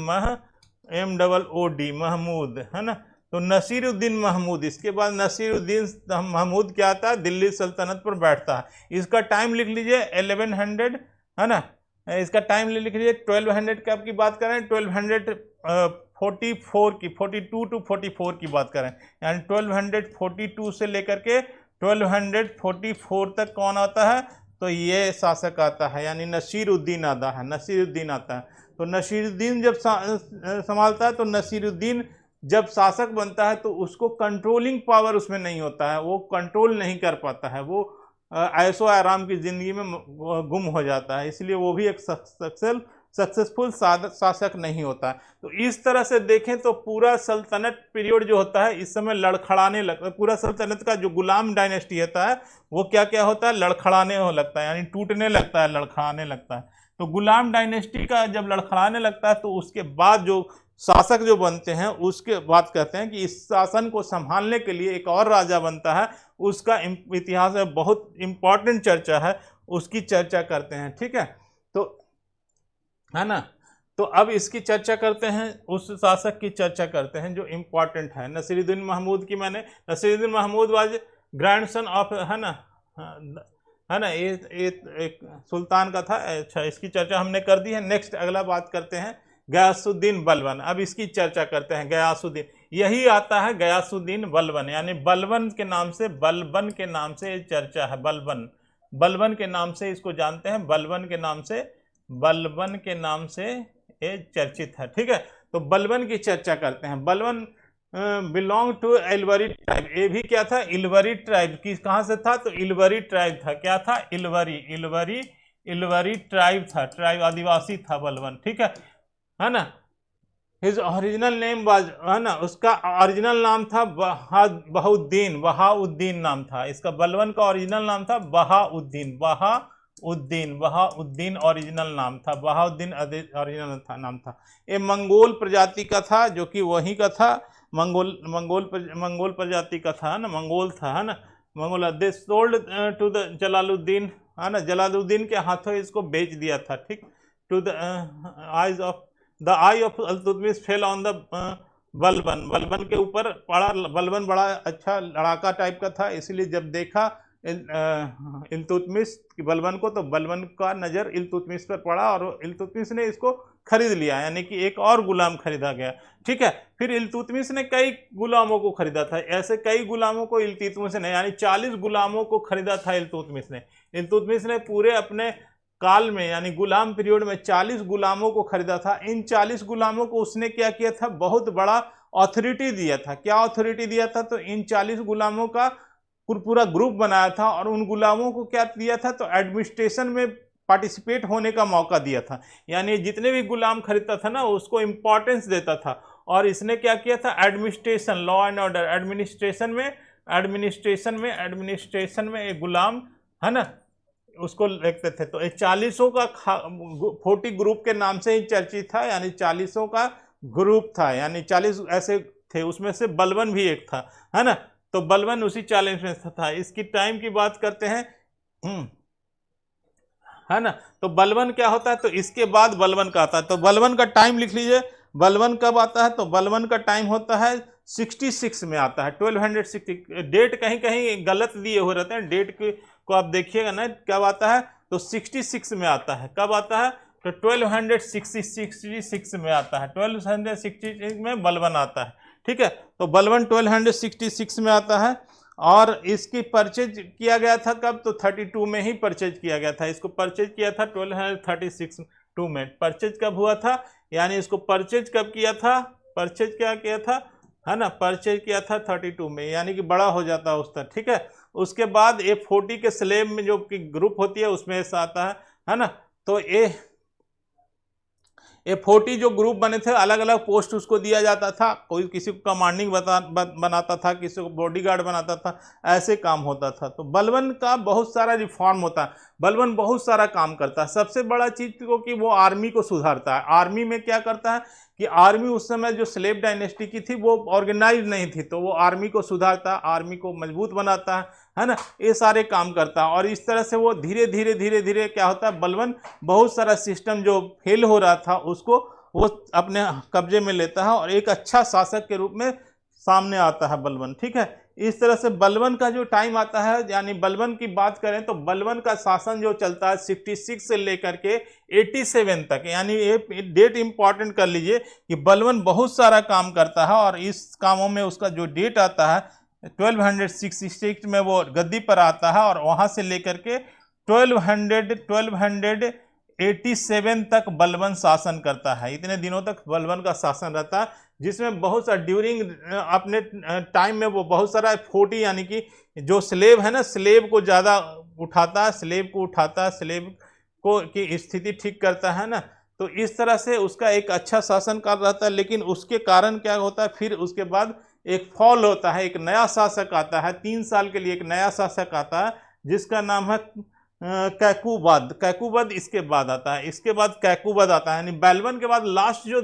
MOOD, Mahmood, है ना। तो नसीरुद्दीन महमूद, इसके बाद नसीरुद्दीन महमूद क्या आता है, दिल्ली सल्तनत पर बैठता है। इसका टाइम लिख लीजिए 1100, है ना, इसका टाइम लिख लीजिए 1200 कब की बात करें, 1244 की, 42 to 44 की बात करें, यानी 1242 से लेकर के 1244 तक कौन आता है, तो ये शासक आता है, यानी नसीरुद्दीन आता है, नसीरुद्दीन आता है। तो नसीरुद्दीन जब संभालता है, तो नसीरुद्दीन जब शासक बनता है तो उसको कंट्रोलिंग पावर उसमें नहीं होता है, वो कंट्रोल नहीं कर पाता है, वो ऐशो आराम की ज़िंदगी में गुम हो जाता है, इसलिए वो भी एक सक्सेसफुल शासक नहीं होता है। तो इस तरह से देखें तो पूरा सल्तनत पीरियड जो होता है इस समय लड़खड़ाने लगता है, पूरा सल्तनत का जो गुलाम डायनेस्टी होता है वो क्या क्या होता है, लड़खड़ाने हो लगता है, यानी टूटने लगता है, लड़खड़ाने लगता है। तो गुलाम डायनेस्टी का जब लड़खड़ाने लगता है तो उसके बाद जो शासक जो बनते हैं उसके बाद कहते हैं कि इस शासन को संभालने के लिए एक और राजा बनता है, उसका इतिहास में बहुत इंपॉर्टेंट चर्चा है, उसकी चर्चा करते हैं, ठीक है, तो है ना। तो अब इसकी चर्चा करते हैं, उस शासक की चर्चा करते हैं जो इम्पॉर्टेंट है। नसीरुद्दीन महमूद की मैंने, Nasiruddin Mahmud was grandson of, है ना, ये एक सुल्तान का था। अच्छा, इसकी चर्चा हमने कर दी है। नेक्स्ट अगला बात करते हैं गयासुद्दीन बलबन। अब इसकी चर्चा करते हैं। गयासुद्दीन, यही आता है गयासुद्दीन बलबन, यानी बलबन के नाम से, बलबन के नाम से चर्चा है, बलबन, बलबन के नाम से इसको जानते हैं, बलबन के नाम से, बलबन के नाम से ये चर्चित है, ठीक है। तो बलबन की चर्चा करते हैं। बलबन बिलोंग टू इलवरी ट्राइब, ये भी क्या था, इलवरी ट्राइब की, कहाँ से था, तो इलवरी ट्राइब था, क्या था, इलवरी, इलवरी, इलवरी ट्राइब था, ट्राइब आदिवासी था बलबन, ठीक है ना। हिज ओरिजिनल नेम वाज, है ना, उसका ओरिजिनल नाम था बहाउद्दीन, बहाउद्दीन नाम था इसका। बलबन का ओरिजिनल नाम था बहाउद्दीन, बहाउद्दीन, बहाउद्दीन ओरिजिनल नाम था, बहाउद्दीन ओरिजिनल नाम था। ये मंगोल प्रजाति का था, जो कि वहीं का था, मंगोल प्रजाति का था, ना, मंगोल था, है ना, Mongol. They sold to the Jalaluddin, है ना, जलालुद्दीन के हाथों इसको बेच दिया था, ठीक। To the eyes of the eye of Iltutmish fell on the Balban, Balban के ऊपर पड़ा। बलबन बड़ा अच्छा लड़ाका टाइप का था, इसलिए जब देखा इल्तुतमिश बलबन को, तो बलबन का नज़र इल्तुतमिश पर पड़ा और इल्तुतमिश ने इसको खरीद लिया, यानी कि एक और गुलाम खरीदा गया, ठीक है। फिर इल्तुतमिश ने कई गुलामों को खरीदा था, ऐसे कई गुलामों को इल्तुतमिश ने, यानी 40 गुलामों को खरीदा था इल्तुतमिश ने। इल्तुतमिश ने पूरे अपने काल में, यानी गुलाम पीरियड में 40 गुलामों को खरीदा था। इन 40 गुलामों को उसने क्या किया था, बहुत बड़ा अथॉरिटी दिया था। क्या अथॉरिटी दिया था, तो इन 40 गुलामों का पूरा ग्रुप बनाया था और उन गुलामों को क्या दिया था, तो एडमिनिस्ट्रेशन में पार्टिसिपेट होने का मौका दिया था, यानी जितने भी गुलाम खरीदता था ना उसको इम्पोर्टेंस देता था। और इसने क्या किया था, administration, law and order, administration में एक गुलाम, है ना, उसको लिखते थे। तो 40 का 40 ग्रुप के नाम से ही चर्चित था, यानी 40 का ग्रुप था, यानी 40 ऐसे थे, उसमें से बलबन भी एक था, है ना। तो बलबन उसी 40 में था। इसकी टाइम की बात करते हैं, है ना। तो बलबन क्या होता है, तो इसके बाद बलबन का आता है। तो बलबन का टाइम लिख लीजिए, बलबन कब आता है, तो बलबन का टाइम होता है 66 में आता है, 1260। डेट कहीं कहीं गलत दिए हुए रहते हैं, डेट को आप देखिएगा ना कब आता है, तो 66 में आता है। कब आता है, तो 1266 में आता है, 1266 में बलबन आता है, ठीक है। तो बलबन 1266 में आता है और इसकी परचेज किया गया था कब, तो 32 में ही परचेज किया गया था। इसको परचेज किया था 1236 में। परचेज कब हुआ था, यानी इसको परचेज कब किया था, परचेज क्या किया था, है ना, परचेज किया था 32 में, यानी कि बड़ा हो जाता उस तक, ठीक है। उसके बाद ये 40 के स्लेब में जो कि ग्रुप होती है उसमें ऐसा आता है ना। तो ये 40 जो ग्रुप बने थे, अलग अलग पोस्ट उसको दिया जाता था, कोई किसी को कमांडिंग बनाता था, किसी को बॉडीगार्ड बनाता था, ऐसे काम होता था। तो बलबन का बहुत सारा रिफॉर्म होता है, बलबन बहुत सारा काम करता है। सबसे बड़ा चीज़ तो कि वो आर्मी को सुधारता है। आर्मी में क्या करता है कि आर्मी उस समय जो स्लेव डायनेस्टी की थी वो ऑर्गेनाइज नहीं थी, तो वो आर्मी को सुधारता, आर्मी को मजबूत बनाता है ना, ये सारे काम करता है। और इस तरह से वो धीरे धीरे क्या होता है, बलबन बहुत सारा सिस्टम जो फेल हो रहा था उसको वो अपने कब्जे में लेता है और एक अच्छा शासक के रूप में सामने आता है बलबन। ठीक है, इस तरह से बलबन का जो टाइम आता है, यानी बलबन की बात करें तो बलबन का शासन जो चलता है 66 से लेकर के 87 तक, यानी ये डेट इंपॉर्टेंट कर लीजिए कि बलबन बहुत सारा काम करता है और इस कामों में उसका जो डेट आता है 1266 में वो गद्दी पर आता है और वहां से लेकर के 1287 तक बलबन शासन करता है। इतने दिनों तक बलबन का शासन रहता है, जिसमें बहुत सारा ड्यूरिंग अपने टाइम में वो बहुत सारा 40, यानी कि जो स्लेब है ना, स्लेब को ज़्यादा उठाता है, स्लेब को उठाता है, स्लेब को की स्थिति ठीक करता है ना। तो इस तरह से उसका एक अच्छा शासन काल रहता है। लेकिन उसके कारण क्या होता है, फिर उसके बाद एक फॉल होता है, एक नया शासक आता है, 3 साल के लिए एक नया शासक आता है जिसका नाम है कैकुबद। कैकुबद इसके बाद आता है, इसके बाद कैकुबद आता है, यानी बलबन के बाद लास्ट जो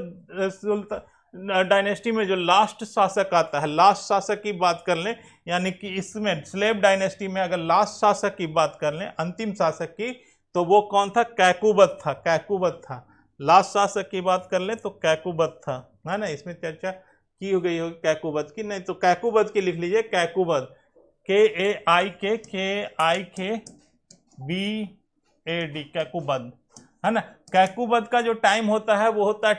डायनेस्टी में जो लास्ट शासक आता है, लास्ट शासक की बात कर लें, यानी कि इसमें स्लेव डायनेस्टी में अगर लास्ट शासक की बात कर लें, अंतिम शासक की, तो वो कौन था? कैकुबद था, कैकुबद था। लास्ट शासक की बात कर लें तो कैकुबद था, है ना। इसमें चर्चा की हो गई होगी कैकुबद की, नहीं तो कैकुबद की लिख लीजिए, कैकुबद, KAIKBAD, कैकुबद, है ना। कैकुबद का जो टाइम होता है वो होता है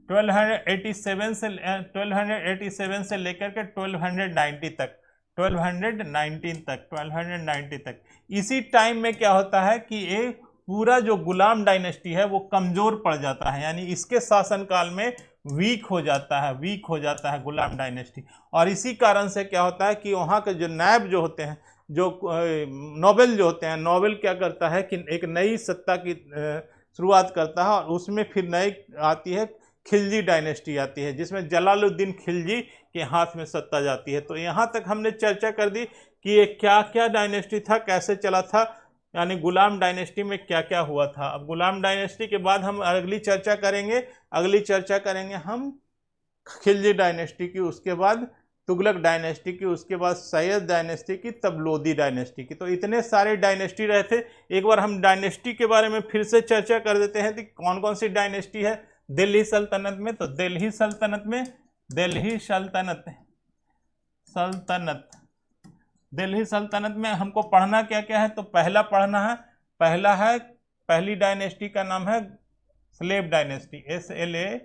1287 से लेकर के 1290 तक, 1290 तक। इसी टाइम में क्या होता है कि ये पूरा जो गुलाम डायनेस्टी है वो कमजोर पड़ जाता है, यानी इसके शासनकाल में वीक हो जाता है, वीक हो जाता है गुलाम डायनेस्टी। और इसी कारण से क्या होता है कि वहाँ के जो नायब जो होते हैं, जो नोबेल जो होते हैं, नोबेल क्या करता है कि एक नई सत्ता की शुरुआत करता है और उसमें फिर नई आती है खिलजी डायनेस्टी आती है, जिसमें जलालुद्दीन खिलजी के हाथ में सत्ता जाती है। तो यहाँ तक हमने चर्चा कर दी कि ये क्या क्या डायनेस्टी था, कैसे चला था, यानी गुलाम डायनेस्टी में क्या क्या हुआ था। अब गुलाम डायनेस्टी के बाद हम अगली चर्चा करेंगे हम खिलजी डायनेस्टी की, उसके बाद तुगलक डायनेस्टी की, उसके बाद सैयद डायनेस्टी की, तब लोदी डायनेस्टी की। तो इतने सारे डायनेस्टी रहे थे। एक बार हम डायनेस्टी के बारे में फिर से चर्चा कर देते हैं कि कौन कौन सी डायनेस्टी है दिल्ली सल्तनत में। तो दिल्ली सल्तनत में, दिल्ली सल्तनत में हमको पढ़ना क्या क्या है, तो पहला पढ़ना है, पहली डायनेस्टी का नाम है slave dynasty, SLAV,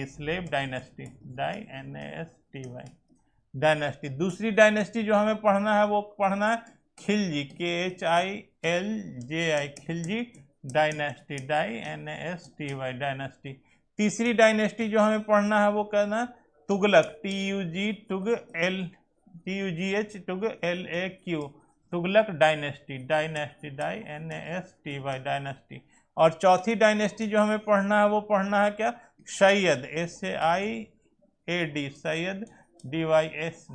slave dynasty, dynasty. दूसरी डायनेस्टी जो हमें पढ़ना है वो पढ़ना है Khilji, KHILJI, Khilji dynasty, dynasty. तीसरी डायनेस्टी जो हमें पढ़ना है वो कहना है Tughlaq, TUGH, Tughlaq dynasty, dynasty. और चौथी डायनेस्टी जो हमें पढ़ना है वो पढ़ना है क्या? Syed, SAIAD, Syed, DYS,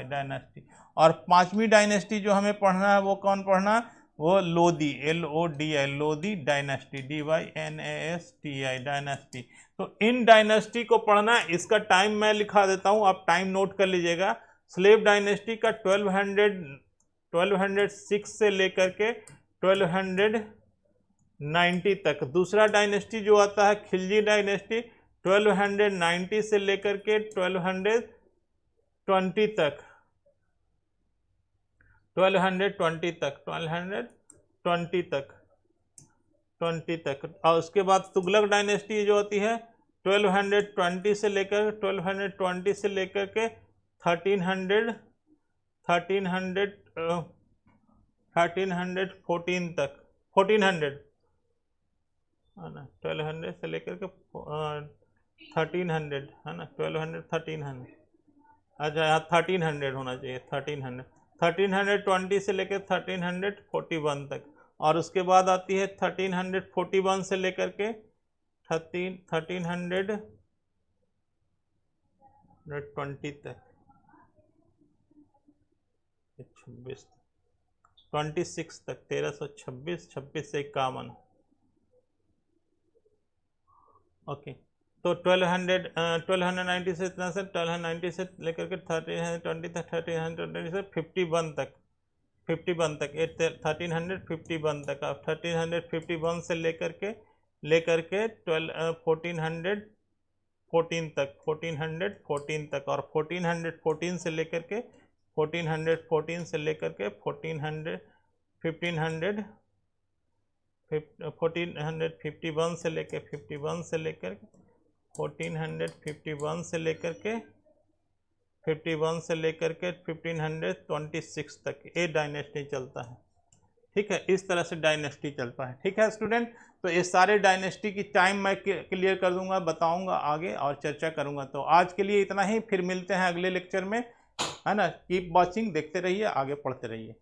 dynasty. और पांचवी डायनेस्टी जो हमें पढ़ना है वो कौन पढ़ना है? वो Lodi, LODI, Lodi dynasty, DYNASTI, dynasty. तो इन डायनेस्टी को पढ़ना, इसका टाइम मैं लिखा देता हूं, आप टाइम नोट कर लीजिएगा। स्लेव डायनेस्टी का 1206 से लेकर के 1290 तक। दूसरा डायनेस्टी जो आता है खिलजी डायनेस्टी, 1290 से लेकर के 1220 तक, 1220 तक। और उसके बाद तुगलक डायनेस्टी जो होती है 1220 से लेकर के 1314 तक, 1400 है ना, 1200 से लेकर के 1300 है ना, 1300, अच्छा यहाँ 1300 होना चाहिए, 1320 से लेकर 1341 तक। और उसके बाद आती है 1341 से लेकर के 1320 तक, 26 तक, 1326, 26 से 51। ओके, तो 1290 से इतना से 1290 से लेकर के 1320 तक, 1320 से 51 तक, 1351 तक, 1351 तक। अब 1351 से लेकर के 1414 तक, 1414 तक, और 1414 से लेकर के 1414 से लेकर के 1551 से लेकर 51 से लेकर 1451 से लेकर के 51 से लेकर के 1526 तक ये डायनेस्टी चलता है। ठीक है, इस तरह से डायनेस्टी चलता है। ठीक है स्टूडेंट, तो ये सारे डायनेस्टी की टाइम मैं क्लियर कर दूंगा, बताऊंगा आगे और चर्चा करूंगा। तो आज के लिए इतना ही, फिर मिलते हैं अगले लेक्चर में, है ना। कीप वॉचिंग, देखते रहिए, आगे पढ़ते रहिए।